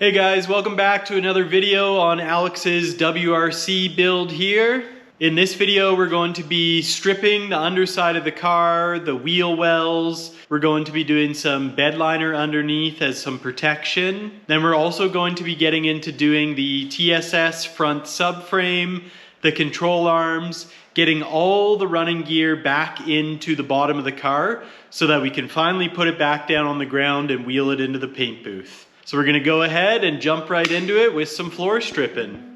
Hey guys, welcome back to another video on Alex's WRC build here. In this video, we're going to be stripping the underside of the car, the wheel wells. We're going to be doing some bed liner underneath as some protection. Then we're also going to be getting into doing the TSS front subframe, the control arms, getting all the running gear back into the bottom of the car so that we can finally put it back down on the ground and wheel it into the paint booth. So we're gonna go ahead and jump right into it with some floor stripping.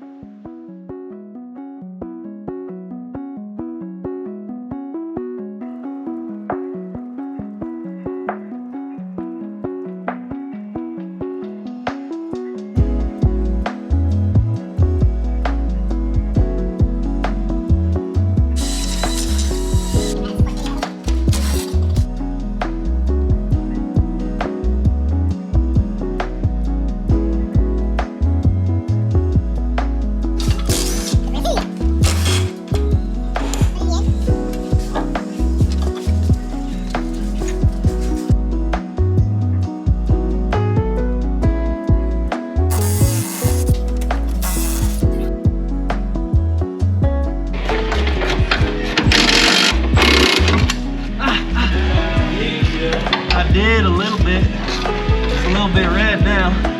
I did a little bit. It's a little bit red now.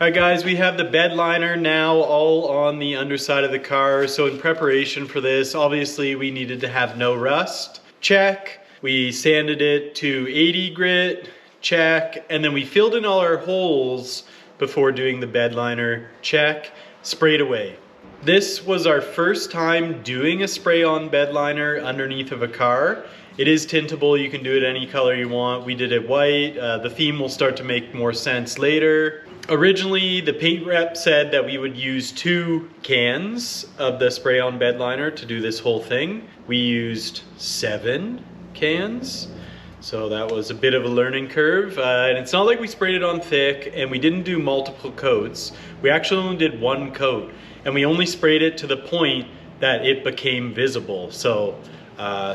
Alright guys, we have the bed liner now all on the underside of the car. So in preparation for this, obviously we needed to have no rust. Check. We sanded it to 80 grit. Check. And then we filled in all our holes before doing the bed liner. Check. Sprayed away. This was our first time doing a spray-on bed liner underneath of a car. It is tintable, you can do it any color you want. We did it white. The theme will start to make more sense later. Originally, the paint rep said that we would use 2 cans of the spray-on bed liner to do this whole thing. We used 7 cans. So that was a bit of a learning curve. And it's not like we sprayed it on thick and we didn't do multiple coats. We actually only did 1 coat. and we only sprayed it to the point that it became visible. So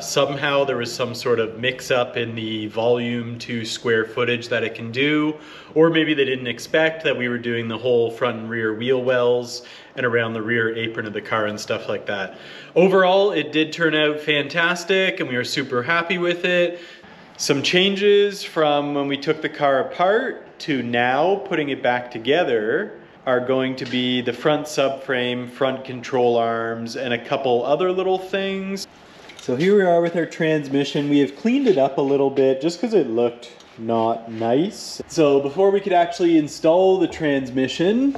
somehow there was some sort of mix up in the volume to square footage that it can do, or maybe they didn't expect that we were doing the whole front and rear wheel wells and around the rear apron of the car and stuff like that. Overall, it did turn out fantastic and we were super happy with it. Some changes from when we took the car apart to now putting it back together are going to be the front subframe, front control arms, and a couple other little things. So here we are with our transmission. We have cleaned it up a little bit just because it looked not nice. So before we could actually install the transmission,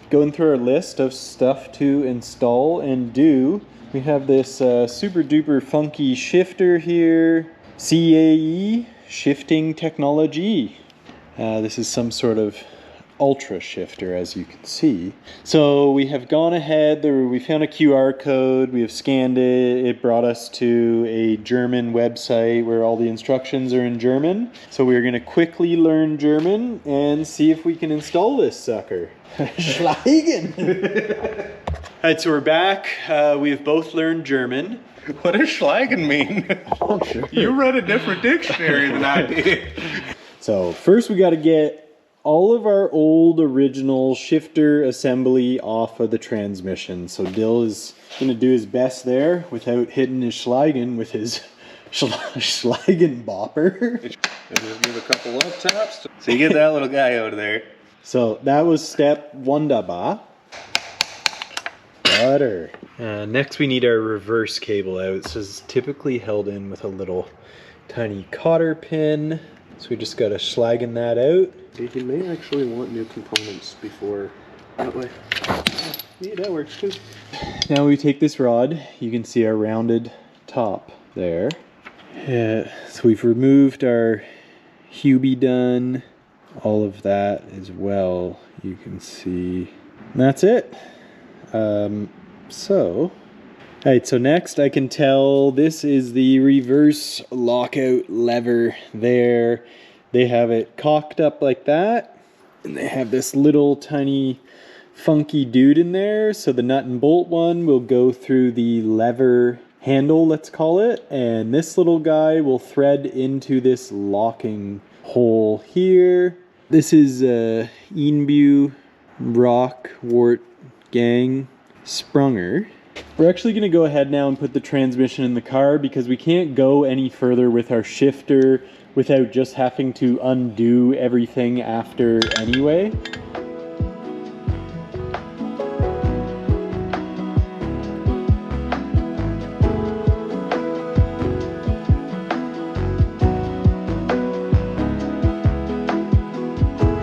going through our list of stuff to install and do, we have this super duper funky shifter here, CAE shifting technology. This is some sort of ultra shifter, as you can see. So we have gone ahead, we found a QR code, we have scanned it, it brought us to a German website where all the instructions are in German. So we're going to quickly learn German and see if we can install this sucker. Schlagen! Alright, so we're back. We've both learned German. What does Schlagen mean? Oh, sure. You read a different dictionary than I did. So first we got to get all of our old original shifter assembly off of the transmission. So Dill is going to do his best there without hitting his Schlagen with his Schlagen bopper. Just give a couple love taps. So you get that little guy out of there. So that was step wunderbar. Butter. Next we need our reverse cable out. This is typically held in with a little tiny cotter pin. So we just got to Schlagen that out. You may actually want new components before that way. Yeah, that works too. Now we take this rod, you can see our rounded top there. So we've removed our Hubie done, all of that as well, you can see. And that's it. Alright, so next I can tell this is the reverse lockout lever there. They have it cocked up like that, and they have this little tiny funky dude in there. So the nut and bolt one will go through the lever handle, let's call it, and this little guy will thread into this locking hole here. This is Inbu Rock Wart Gang Sprunger. We're actually going to go ahead now and put the transmission in the car because we can't go any further with our shifter without just having to undo everything after anyway.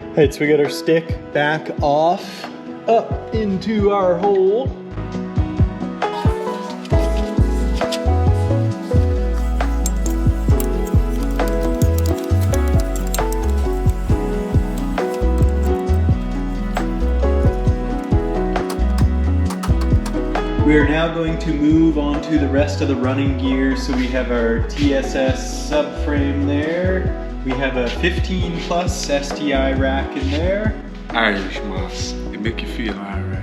Alright, so we got our stick back off, up into our hole. We are now going to move on to the rest of the running gear. So we have our TSS subframe there. We have a 15 plus STI rack in there. Irish moss. It make you feel alright.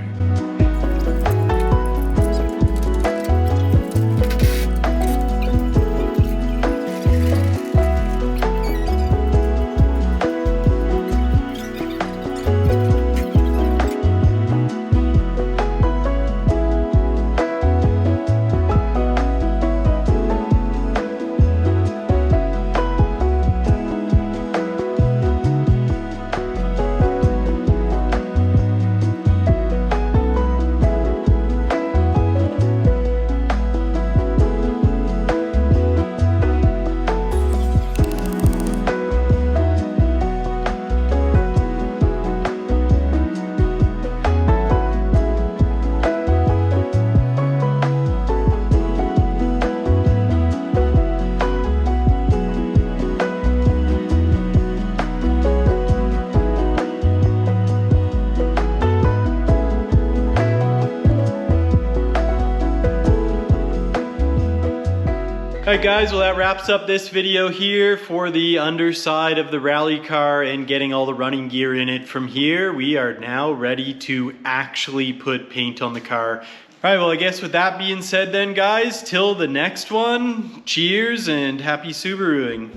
Alright guys, well that wraps up this video here for the underside of the rally car and getting all the running gear in it. From here, we are now ready to actually put paint on the car. Alright, well I guess with that being said then guys, till the next one, cheers and happy Subaruing.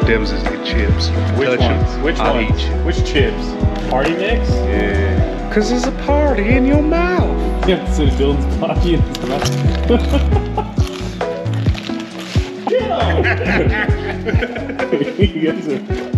Dems is the chips. Which ones? Which I'll ones? eat you. Which chips? Party mix? Yeah. Cause there's a party in your mouth. Yeah, so Dylan's party in his mouth. Get on! You guys are